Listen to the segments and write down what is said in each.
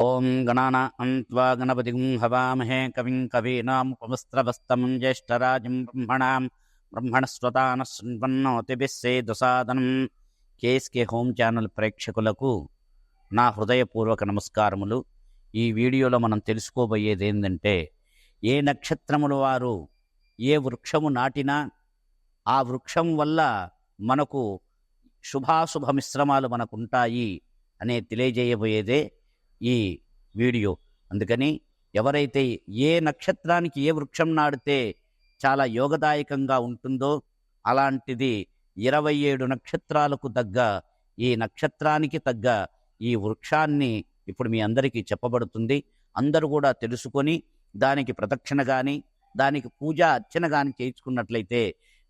ఓం గణానాం త్వా గణపతిం హవామహే కవిం కవీనాముపమస్త్రవస్తం జ్యేష్ఠరాజం బ్రహ్మణస్వతాన శృణ్వన్నోతిభిः సేదసాదనం. KSK home channel ప్రేక్షకులకు నా హృదయపూర్వక నమస్కారములు. ఈ వీడియోలో మనం తెలుసుకోబోయేది ఏంటంటే, ఏ నక్షత్రముల వారు ఏ వృక్షము నాటినా ఆ వృక్షం వల్ల మనకు శుభాశుభ మిశ్రమాలు మనకుంటాయి అనే తెలియజేయబోయేదే ఈ వీడియో. అందుకని ఎవరైతే ఏ నక్షత్రానికి ఏ వృక్షం నాటితే చాలా యోగదాయకంగా ఉంటుందో అలాంటిది 27 నక్షత్రాలకు తగ్గ ఈ నక్షత్రానికి తగ్గ ఈ వృక్షాన్ని ఇప్పుడు మీ అందరికీ చెప్పబడుతుంది. అందరూ కూడా తెలుసుకొని దానికి ప్రదక్షిణ కానీ దానికి పూజ అర్చన కానీ చేయించుకున్నట్లయితే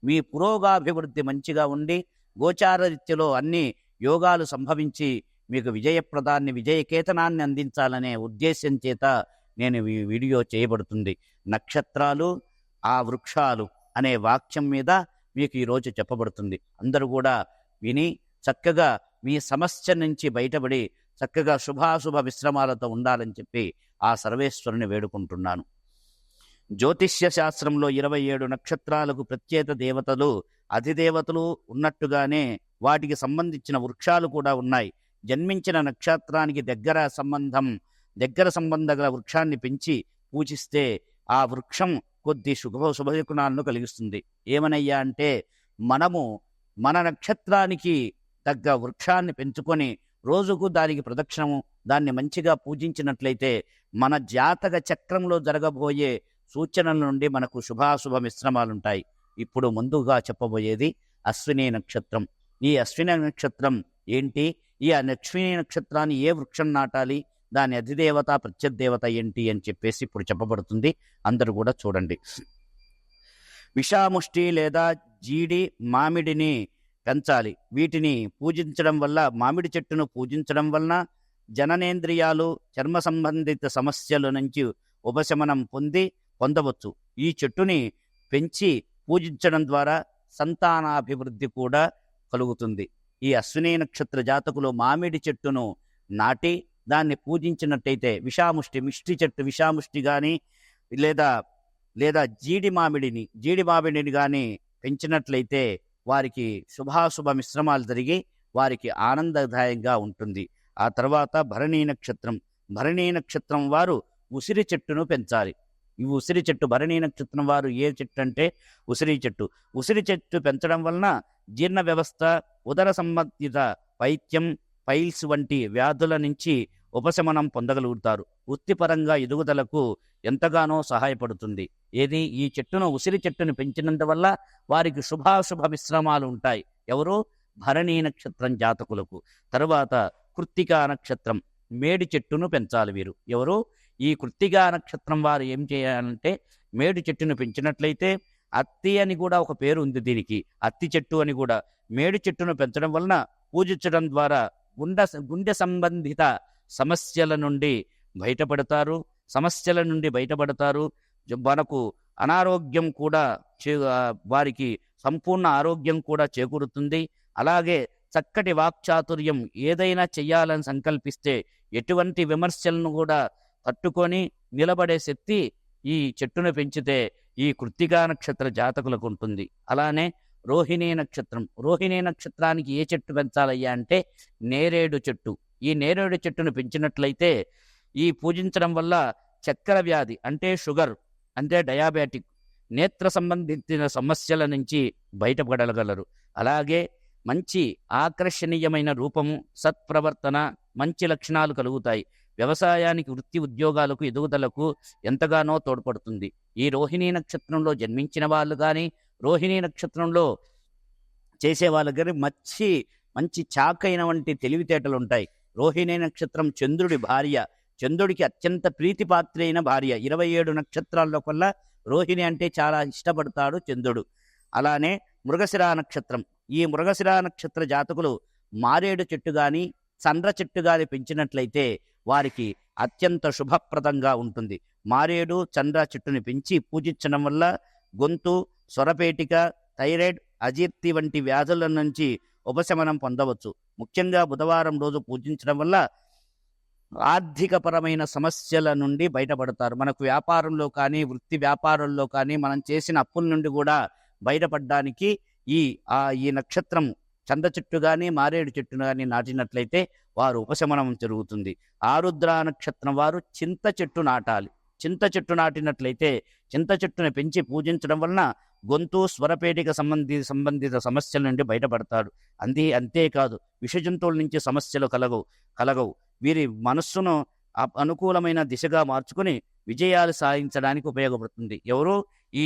మీ పురోగాభివృద్ధి మంచిగా ఉండి గోచారరీత్యలో అన్ని యోగాలు సంభవించి మీకు విజయప్రదాన్ని విజయకేతనాన్ని అందించాలనే ఉద్దేశం చేత నేను ఈ వీడియో చేయబడుతుంది. నక్షత్రాలు ఆ వృక్షాలు అనే వాక్యం మీద మీకు ఈరోజు చెప్పబడుతుంది. అందరూ కూడా విని చక్కగా మీ సమస్య నుంచి బయటపడి చక్కగా శుభాశుభ విశ్రమాలతో ఉండాలని చెప్పి ఆ సర్వేశ్వరుని వేడుకుంటున్నాను. జ్యోతిష్య శాస్త్రంలో 27 నక్షత్రాలకు ప్రత్యేక దేవతలు అధిదేవతలు ఉన్నట్టుగానే వాటికి సంబంధించిన వృక్షాలు కూడా ఉన్నాయి. జన్మించిన నక్షత్రానికి దగ్గర సంబంధ గల వృక్షాన్ని పెంచి పూజిస్తే ఆ వృక్షం కొద్ది శుభగుణాలను కలిగిస్తుంది. ఏమనయ్యా అంటే, మనము మన నక్షత్రానికి తగ్గ వృక్షాన్ని పెంచుకొని రోజుకు దానికి ప్రదక్షిణము దాన్ని మంచిగా పూజించినట్లయితే మన జాతక చక్రంలో జరగబోయే సూచనల నుండి మనకు శుభాశుభ మిశ్రమాలుంటాయి. ఇప్పుడు ముందుగా చెప్పబోయేది అశ్విని నక్షత్రం. ఈ అశ్విని నక్షత్రం ఏంటి, ఈ అశ్విని నక్షత్రాన్ని ఏ వృక్షం నాటాలి, దాని అధిదేవత ప్రత్యదేవత ఏంటి అని చెప్పేసి ఇప్పుడు చెప్పబడుతుంది. అందరూ కూడా చూడండి. విషాముష్టి లేదా జీడి మామిడిని పెంచాలి. వీటిని పూజించడం వల్ల, మామిడి చెట్టును పూజించడం వలన జననేంద్రియాలు చర్మ సంబంధిత సమస్యల నుంచి ఉపశమనం పొందవచ్చు. ఈ చెట్టుని పెంచి పూజించడం ద్వారా సంతానాభివృద్ధి కూడా కలుగుతుంది. ఈ అశ్విని నక్షత్ర జాతకులు మామిడి చెట్టును నాటి దాన్ని పూజించినట్టయితే మిష్టి చెట్టు విషాముష్టి కానీ లేదా జీడి మామిడిని కానీ పెంచినట్లయితే వారికి శుభాశుభ మిశ్రమాలు జరిగి వారికి ఆనందదాయంగా ఉంటుంది. ఆ తర్వాత భరణీ నక్షత్రం వారు ఉసిరి చెట్టును పెంచాలి. ఈ ఉసిరి చెట్టు భరణీ నక్షత్రం వారు ఏ చెట్టు అంటే ఉసిరి చెట్టు పెంచడం వలన జీర్ణ వ్యవస్థ, ఉదర సంబంధిత పైత్యం, పైల్స్ వంటి వ్యాధుల నుంచి ఉపశమనం పొందగలుగుతారు. వృత్తిపరంగా ఎదుగుదలకు ఎంతగానో సహాయపడుతుంది. ఈ ఉసిరి చెట్టును పెంచినందువల్ల వారికి శుభాశుభ మిశ్రమాలు ఉంటాయి. ఎవరు? భరణీ నక్షత్రం జాతకులకు. తరువాత కృత్తికా నక్షత్రం మేడి చెట్టును పెంచాలి. వీరు ఎవరు? ఈ కృత్తికా నక్షత్రం వారు ఏం చేయాలంటే, మేడి చెట్టును పెంచినట్లయితే, అత్తి అని కూడా ఒక పేరు ఉంది దీనికి, అత్తి చెట్టు అని కూడా. మేడి చెట్టును పెంచడం వలన పూజించడం ద్వారా గుండె సంబంధిత సమస్యల నుండి బయటపడతారు. మనకు అనారోగ్యం కూడా వారికి సంపూర్ణ ఆరోగ్యం కూడా చేకూరుతుంది. అలాగే చక్కటి వాక్చాతుర్యం, ఏదైనా చెయ్యాలని సంకల్పిస్తే ఎటువంటి విమర్శలను కూడా తట్టుకొని నిలబడే శక్తి ఈ చెట్టును పెంచితే ఈ కృత్తికా నక్షత్ర జాతకులకు ఉంటుంది. అలానే రోహిణీ నక్షత్రానికి ఏ చెట్టు పెంచాలయ్యా అంటే నేరేడు చెట్టు. ఈ నేరేడు చెట్టును పెంచినట్లయితే ఈ పూజించడం వల్ల చక్కెర వ్యాధి అంటే షుగర్ అంటే డయాబెటిక్, నేత్ర సంబంధించిన సమస్యల నుంచి బయటపడగలరు. అలాగే మంచి ఆకర్షణీయమైన రూపము, సత్ప్రవర్తన, మంచి లక్షణాలు కలుగుతాయి. వ్యవసాయానికి, వృత్తి ఉద్యోగాలకు, ఎదుగుదలకు ఎంతగానో తోడ్పడుతుంది. ఈ రోహిణీ నక్షత్రంలో జన్మించిన వాళ్ళు కానీ, రోహిణీ నక్షత్రంలో చేసేవాళ్ళు కానీ మంచి చాకైన వంటి తెలివితేటలు ఉంటాయి. రోహిణీ నక్షత్రం చంద్రుడి భార్య, చంద్రుడికి అత్యంత ప్రీతిపాత్రైన భార్య. 27 నక్షత్రాల్లో కల్లా రోహిణి అంటే చాలా ఇష్టపడతాడు చంద్రుడు. అలానే మృగశిరా నక్షత్రం. ఈ మృగశిరా నక్షత్ర జాతకులు మారేడు చెట్టు కానీ చంద్ర చెట్టు కానీ పెంచినట్లయితే వారికి అత్యంత శుభప్రదంగా ఉంటుంది. మారేడు చంద్ర చెట్టుని పెంచి పూజించడం వల్ల గొంతు, స్వరపేటిక, థైరాయిడ్, అజీర్తి వంటి వ్యాధుల నుంచి ఉపశమనం పొందవచ్చు. ముఖ్యంగా బుధవారం రోజు పూజించడం వల్ల ఆర్థికపరమైన సమస్యల నుండి బయటపడతారు. మనకు వ్యాపారంలో కానీ, వృత్తి వ్యాపారంలో కానీ మనం చేసిన అప్పుల నుండి కూడా బయటపడడానికి ఈ నక్షత్రం చంద చెట్టు గాని, మారేడు చెట్టును గాని నాటినట్లయితే వారు ఉపశమనం జరుగుతుంది. ఆరుద్ర నక్షత్రం వారు చింత చెట్టు నాటాలి. చింత చెట్టు నాటినట్లయితే చింత చెట్టును పెంచి పూజించడం వలన గొంతు, స్వరపేటిక సంబంధిత సమస్యల నుండి బయటపడతాడు. అంతేకాదు విష జంతువుల నుంచి సమస్యలు కలగవు. వీరి మనస్సును అనుకూలమైన దిశగా మార్చుకుని విజయాలు సాధించడానికి ఉపయోగపడుతుంది. ఎవరు ఈ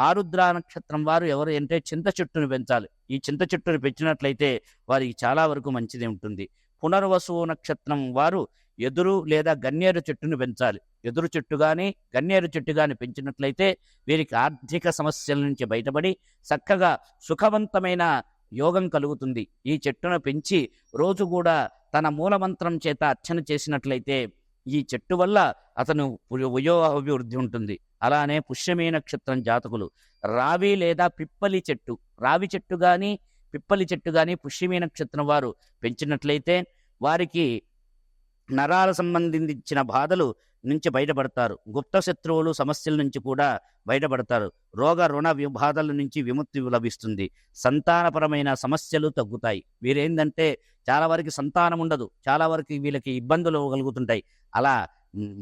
ఆరుద్ర నక్షత్రం వారు ఎవరు అంటే చింత చెట్టును పెంచాలి. ఈ చింత చెట్టును పెంచినట్లయితే వారికి చాలా వరకు మంచిది ఉంటుంది. పునర్వసు నక్షత్రం వారు ఎదురు లేదా గన్నేరు చెట్టును పెంచాలి. ఎదురు చెట్టు కానీ, గన్నేరు చెట్టు కానీ పెంచినట్లయితే వీరికి ఆర్థిక సమస్యల నుంచి బయటపడి చక్కగా సుఖవంతమైన యోగం కలుగుతుంది. ఈ చెట్టును పెంచి రోజు కూడా తన మూలమంత్రం చేత అర్చన చేసినట్లయితే ఈ చెట్టు వల్ల అతను అభివృద్ధి ఉంటుంది. అలానే పుష్యమి నక్షత్రం జాతకులు రావి లేదా పిప్పలి చెట్టు, రావి చెట్టు కానీ, పిప్పలి చెట్టు కానీ పుష్యమి నక్షత్రం వారు పెంచినట్లయితే వారికి నరాల సంబంధించిన బాధలు నుంచి బయటపడతారు. గుప్త శత్రువులు సమస్యల నుంచి కూడా బయటపడతారు. రోగ రుణ బాధల నుంచి విముక్తి లభిస్తుంది. సంతానపరమైన సమస్యలు తగ్గుతాయి. వీరేందంటే చాలా వరకు సంతానం ఉండదు, చాలా వరకు వీళ్ళకి ఇబ్బందులు కలుగుతుంటాయి. అలా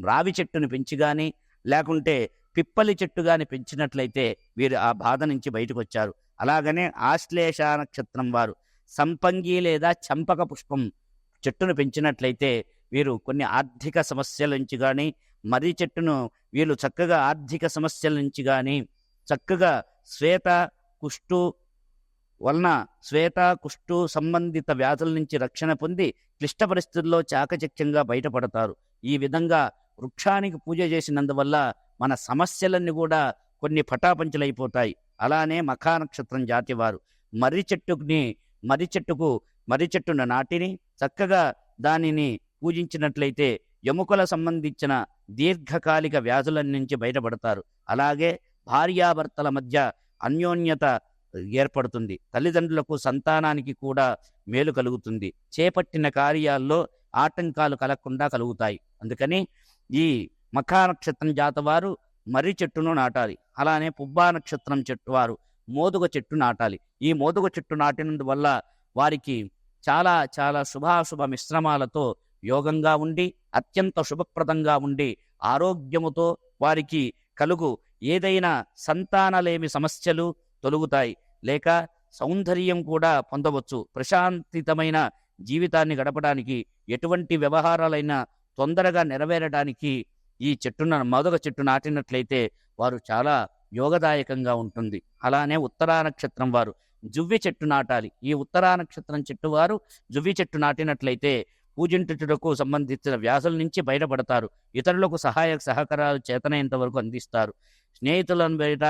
రావి చెట్టును పెంచి కానీ, లేకుంటే పిప్పలి చెట్టు కానీ పెంచినట్లయితే వీరు ఆ బాధ నుంచి బయటకు వచ్చారు. అలాగనే ఆశ్లేష నక్షత్రం వారు సంపంగి లేదా చంపక పుష్పం చెట్టును పెంచినట్లయితే వీరు కొన్ని ఆర్థిక సమస్యల నుంచి కానీ, మర్రి చెట్టును వీళ్ళు చక్కగా ఆర్థిక సమస్యల నుంచి కానీ, చక్కగా శ్వేత కుష్టు సంబంధిత వ్యాధుల నుంచి రక్షణ పొంది క్లిష్ట పరిస్థితుల్లో చాకచక్యంగా బయటపడతారు. ఈ విధంగా వృక్షానికి పూజ చేసినందువల్ల మన సమస్యలన్నీ కూడా కొన్ని పటాపంచలైపోతాయి. అలానే మఖా నక్షత్రం జాతి వారు మర్రి చెట్టును నాటిని చక్కగా దానిని పూజించినట్లయితే ఎముకల సంబంధించిన దీర్ఘకాలిక వ్యాధుల నుంచి బయటపడతారు. అలాగే భార్యాభర్తల మధ్య అన్యోన్యత ఏర్పడుతుంది. తల్లిదండ్రులకు, సంతానానికి కూడా మేలు కలుగుతుంది. చేపట్టిన కార్యాల్లో ఆటంకాలు కలగకుండా కలుగుతాయి. అందుకని ఈ మఖా నక్షత్రం జాతవారు మర్రి చెట్టును నాటాలి. అలానే పుబ్బా నక్షత్రం చెట్టు వారు మోదుగ చెట్టు నాటాలి. ఈ మోదుగ చెట్టు నాటినందువల్ల వారికి చాలా చాలా శుభాశుభ మిశ్రమాలతో యోగంగా ఉండి, అత్యంత శుభప్రదంగా ఉండి, ఆరోగ్యముతో వారికి ఏదైనా సంతానలేమి సమస్యలు తొలగుతాయి. లేక సౌందర్యం కూడా పొందవచ్చు. ప్రశాంతితమైన జీవితాన్ని గడపడానికి, ఎటువంటి వ్యవహారాలైనా తొందరగా నెరవేరడానికి ఈ మోదుగ చెట్టు నాటినట్లయితే వారు చాలా యోగదాయకంగా ఉంటుంది. అలానే ఉత్తరా నక్షత్రం వారు జువ్వి చెట్టు నాటాలి. ఈ ఉత్తరా నక్షత్రం చెట్టు వారు జువ్వి చెట్టు నాటినట్లయితే పూజించుటకు సంబంధించిన వ్యాధుల నుంచి బయటపడతారు. ఇతరులకు సహకారాలు చేతనైనంత వరకు అందిస్తారు. స్నేహితులను బయట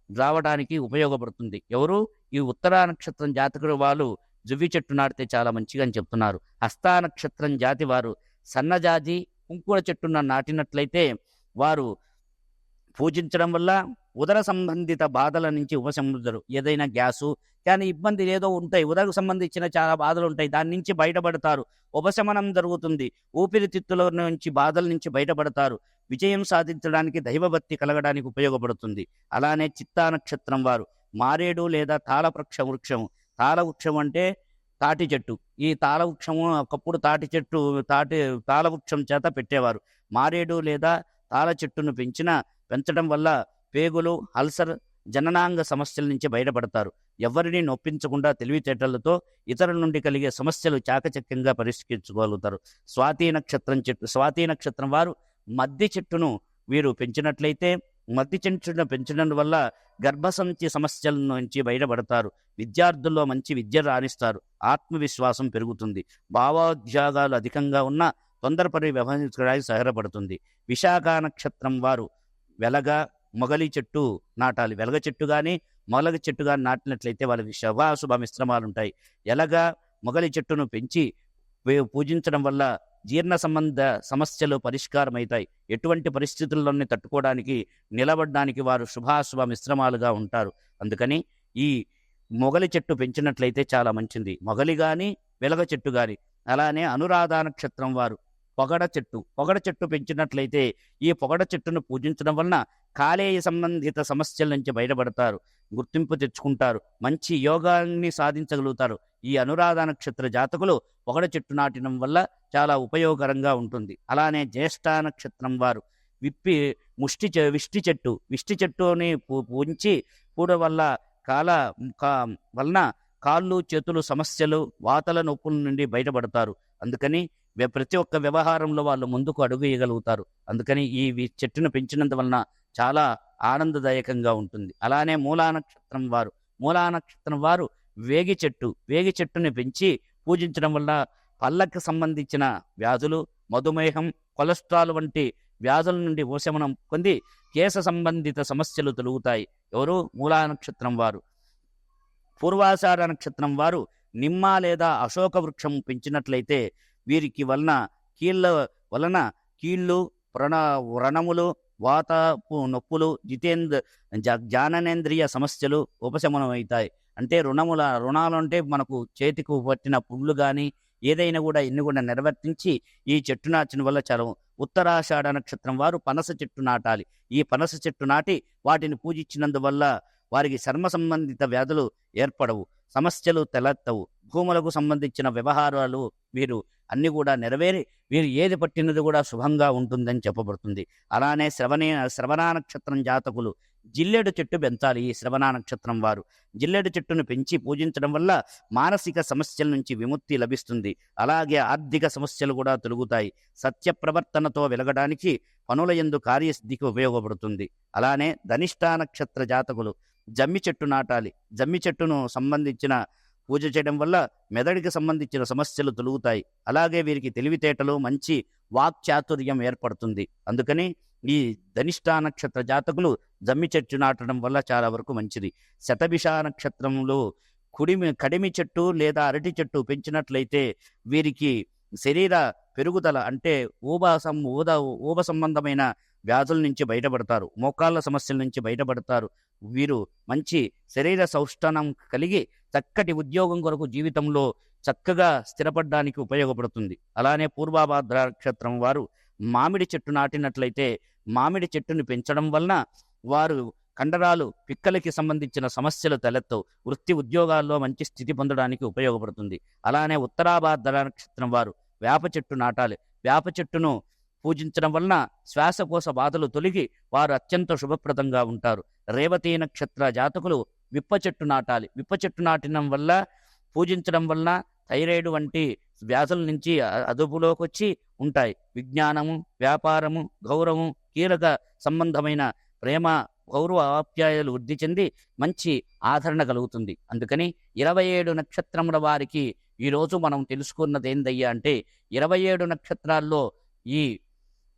రావడానికి ఉపయోగపడుతుంది. ఎవరు ఈ ఉత్తరా నక్షత్రం జాతకుడు వాళ్ళు జువ్వి చెట్టు నాటితే చాలా మంచిగా అని చెప్తున్నారు. హస్తా నక్షత్రం జాతి వారు సన్నజాజి, కుంకుమ చెట్టును నాటినట్లయితే వారు పూజించడం వల్ల ఉదర సంబంధిత బాధల నుంచి ఉపశమనుతారు. ఏదైనా గ్యాసు కానీ ఇబ్బంది ఏదో ఉంటాయి, ఉదరకు సంబంధించిన చాలా బాధలు ఉంటాయి, దాని నుంచి బయటపడతారు. ఉపశమనం జరుగుతుంది. ఊపిరితిత్తుల నుంచి బాధల నుంచి బయటపడతారు. విజయం సాధించడానికి, దైవభక్తి కలగడానికి ఉపయోగపడుతుంది. అలానే చిత్తా నక్షత్రం వారు మారేడు లేదా వృక్షం అంటే తాటి చెట్టు. ఈ తాళవృక్షము ఒకప్పుడు తాళవృక్షం చేత పెట్టేవారు. మారేడు లేదా తాళ చెట్టును పెంచడం వల్ల పేగులు, అల్సర్, జననాంగ సమస్యల నుంచి బయటపడతారు. ఎవరిని నొప్పించకుండా తెలివితేటలతో ఇతరుల నుండి కలిగే సమస్యలు చాకచక్యంగా పరిష్కరించుకోగలుగుతారు. స్వాతి నక్షత్రం వారు మద్ది చెట్టును వీరు పెంచినట్లయితే, మద్ది చెట్టును పెంచడం వల్ల గర్భసంచి సమస్యల నుంచి బయటపడతారు. విద్యార్థుల్లో మంచి విద్య రాణిస్తారు. ఆత్మవిశ్వాసం పెరుగుతుంది. భావోద్వేగాలు అధికంగా ఉన్న తొందరపడి వ్యవహరించడానికి సహాయపడుతుంది. విశాఖ నక్షత్రం వారు మొగలి చెట్టు నాటాలి. వెలగ చెట్టు కానీ, మొలగ చెట్టు కానీ నాటినట్లయితే వాళ్ళకి శుభాశుభ మిశ్రమాలు ఉంటాయి. మొగలి చెట్టును పెంచి పూజించడం వల్ల జీర్ణ సంబంధ సమస్యలు పరిష్కారం అవుతాయి. ఎటువంటి పరిస్థితుల్లోనే తట్టుకోవడానికి, నిలబడడానికి వారు శుభాశుభ మిశ్రమాలుగా ఉంటారు. అందుకని ఈ మొగలి చెట్టు పెంచినట్లయితే చాలా మంచిది. మొగలి కానీ, వెలగ చెట్టు కానీ. అలానే అనురాధ నక్షత్రం వారు పొగడ చెట్టు పెంచినట్లయితే ఈ పొగడ చెట్టును పూజించడం వలన కాలేయ సంబంధిత సమస్యల నుంచి బయటపడతారు, గుర్తింపు తెచ్చుకుంటారు, మంచి యోగాన్ని సాధించగలుగుతారు. ఈ అనురాధ నక్షత్ర జాతకులు పొగడ చెట్టు నాటడం వల్ల చాలా ఉపయోగకరంగా ఉంటుంది. అలానే జ్యేష్ఠ నక్షత్రం వారు విష్టి చెట్టుని పూజించి పూడ వల్ల వలన కాళ్ళు చేతులు సమస్యలు వాతల నొప్పుల నుండి బయటపడతారు. అందుకని ప్రతి ఒక్క వ్యవహారంలో వాళ్ళు ముందుకు అడుగు వేయగలుగుతారు. అందుకని ఈ చెట్టును పెంచినంత వలన చాలా ఆనందదాయకంగా ఉంటుంది. అలానే మూలా నక్షత్రం వారు వేగి చెట్టుని పెంచి పూజించడం వల్ల పళ్ళకి సంబంధించిన వ్యాధులు, మధుమేహం, కొలెస్ట్రాల్ వంటి వ్యాధుల నుండి ఉపశమనం పొంది కేశ సంబంధిత సమస్యలు తొలుగుతాయి. ఎవరు? మూలా నక్షత్రం వారు. పూర్వాషాఢ నక్షత్రం వారు నిమ్మ లేదా అశోక వృక్షం పెంచినట్లయితే వీరికి వలన కీళ్ళు, వ్రణములు, వాతపు నొప్పులు, జాననేంద్రియ సమస్యలు ఉపశమనం అవుతాయి. అంటే రుణాలు అంటే మనకు చేతికి పట్టిన పుళ్ళు కానీ ఏదైనా కూడా ఇన్ని కూడా నిర్వర్తించి ఈ చెట్టు నాచిన వల్ల చాలా. ఉత్తరాషాఢ నక్షత్రం వారు పనస చెట్టు నాటాలి. ఈ పనస చెట్టు నాటి వాటిని పూజించినందువల్ల వారికి చర్మ సంబంధిత వ్యాధులు ఏర్పడవు, సమస్యలు తలెత్తవు, భూములకు సంబంధించిన వ్యవహారాలు వీరు అన్ని కూడా నెరవేరి వీరు ఏది పట్టినది కూడా శుభంగా ఉంటుందని చెప్పబడుతుంది. అలానే శ్రవణ నక్షత్రం జాతకులు జిల్లెడు చెట్టు పెంచాలి. ఈ శ్రవణ నక్షత్రం వారు జిల్లెడు చెట్టును పెంచి పూజించడం వల్ల మానసిక సమస్యల నుంచి విముక్తి లభిస్తుంది. అలాగే ఆర్థిక సమస్యలు కూడా తొలగుతాయి. సత్య ప్రవర్తనతో వెలగడానికి పనుల యందు కార్యసిద్ధికి ఉపయోగపడుతుంది. అలానే ధనిష్ట నక్షత్ర జాతకులు జమ్మి చెట్టు నాటాలి. జమ్మి చెట్టును సంబంధించిన పూజ చేయడం వల్ల మెదడికి సంబంధించిన సమస్యలు తొలుగుతాయి. అలాగే వీరికి తెలివితేటలు, మంచి వాక్చాతుర్యం ఏర్పడుతుంది. అందుకని ఈ ధనిష్ట నక్షత్ర జాతకులు జమ్మి చెట్టు నాటడం వల్ల చాలా వరకు మంచిది. శతభిష నక్షత్రంలో కడిమి చెట్టు లేదా అరటి చెట్టు పెంచినట్లయితే వీరికి శరీర పెరుగుదల అంటే ఊబ సంబంధమైన వ్యాధుల నుంచి బయటపడతారు, మోకాళ్ళ సమస్యల నుంచి బయటపడతారు. వీరు మంచి శరీర సౌష్ఠానం కలిగి చక్కటి ఉద్యోగం కొరకు జీవితంలో చక్కగా స్థిరపడడానికి ఉపయోగపడుతుంది. అలానే పూర్వాభాద్ర నక్షత్రం వారు మామిడి చెట్టు నాటినట్లయితే మామిడి చెట్టుని పెంచడం వలన వారు కండరాలు, పిక్కలకి సంబంధించిన సమస్యలు తలెత్తవు, వృత్తి ఉద్యోగాల్లో మంచి స్థితి పొందడానికి ఉపయోగపడుతుంది. అలానే ఉత్తరాభాద్ర నక్షత్రం వారు వేప చెట్టు నాటాలి. వేప చెట్టును పూజించడం వలన శ్వాసకోశ బాధలు తొలగి వారు అత్యంత శుభప్రదంగా ఉంటారు. రేవతి నక్షత్ర జాతకులు విప్ప చెట్టు నాటాలి. విప్ప చెట్టు నాటడం వల్ల పూజించడం వలన థైరాయిడ్ వంటి వ్యాధుల నుంచి అదుపులోకి వచ్చి ఉంటాయి. విజ్ఞానము, వ్యాపారము, గౌరవం, కీలక సంబంధమైన ప్రేమ, గౌరవ ఆప్యాయాలు వృద్ధి చెంది మంచి ఆదరణ కలుగుతుంది. అందుకని 27 నక్షత్రముల వారికి ఈరోజు మనం తెలుసుకున్నది ఏందయ్యా అంటే 27 నక్షత్రాల్లో ఈ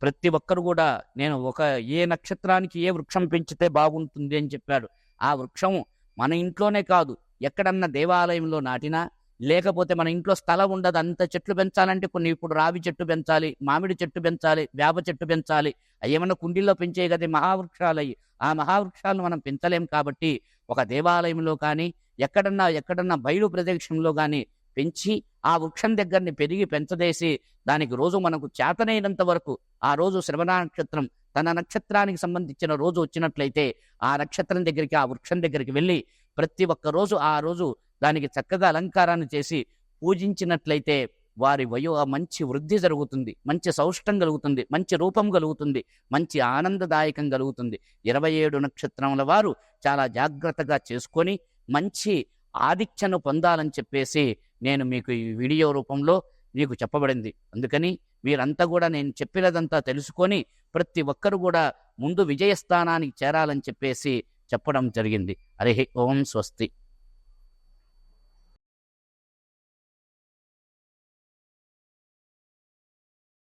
ప్రతి ఒక్కరు కూడా నేను ఏ నక్షత్రానికి ఏ వృక్షం పెంచితే బాగుంటుంది అని చెప్పాడు. ఆ వృక్షం మన ఇంట్లోనే కాదు, ఎక్కడన్నా దేవాలయంలో నాటినా, లేకపోతే మన ఇంట్లో స్థలం ఉండదు, అంత చెట్లు పెంచాలంటే కొన్ని ఇప్పుడు రావి చెట్టు పెంచాలి, మామిడి చెట్టు పెంచాలి, వేప చెట్టు పెంచాలి. అవి ఏమన్నా కుండీల్లో పెంచే కదా మహావృక్షాలు. అయ్యి ఆ మహావృక్షాలను మనం పెంచలేం. కాబట్టి ఒక దేవాలయంలో కానీ ఎక్కడన్నా బయలు ప్రదేశంలో కానీ పెంచి ఆ వృక్షం దగ్గరని పెరిగి పెంచదేసి దానికి రోజు మనకు చేతనైనంత వరకు ఆ రోజు శ్రవణ నక్షత్రం తన నక్షత్రానికి సంబంధించిన రోజు వచ్చినట్లయితే ఆ నక్షత్రం దగ్గరికి, ఆ వృక్షం దగ్గరికి వెళ్ళి ప్రతి ఒక్క రోజు ఆ రోజు దానికి చక్కగా అలంకారాన్ని చేసి పూజించినట్లయితే వారి మంచి వృద్ధి జరుగుతుంది, మంచి సౌష్టం కలుగుతుంది, మంచి రూపం కలుగుతుంది, మంచి ఆనందదాయకం కలుగుతుంది. 27 నక్షత్రముల వారు చాలా జాగ్రత్తగా చేసుకొని మంచి ఆదిత్యను పొందాలని చెప్పేసి నేను మీకు ఈ వీడియో రూపంలో మీకు చెప్పబడింది. అందుకని మీరంతా కూడా నేను చెప్పినదంతా తెలుసుకొని ప్రతి ఒక్కరు కూడా ముందు విజయస్థానానికి చేరాలని చెప్పేసి చెప్పడం జరిగింది. హరి ఓం స్వస్తి.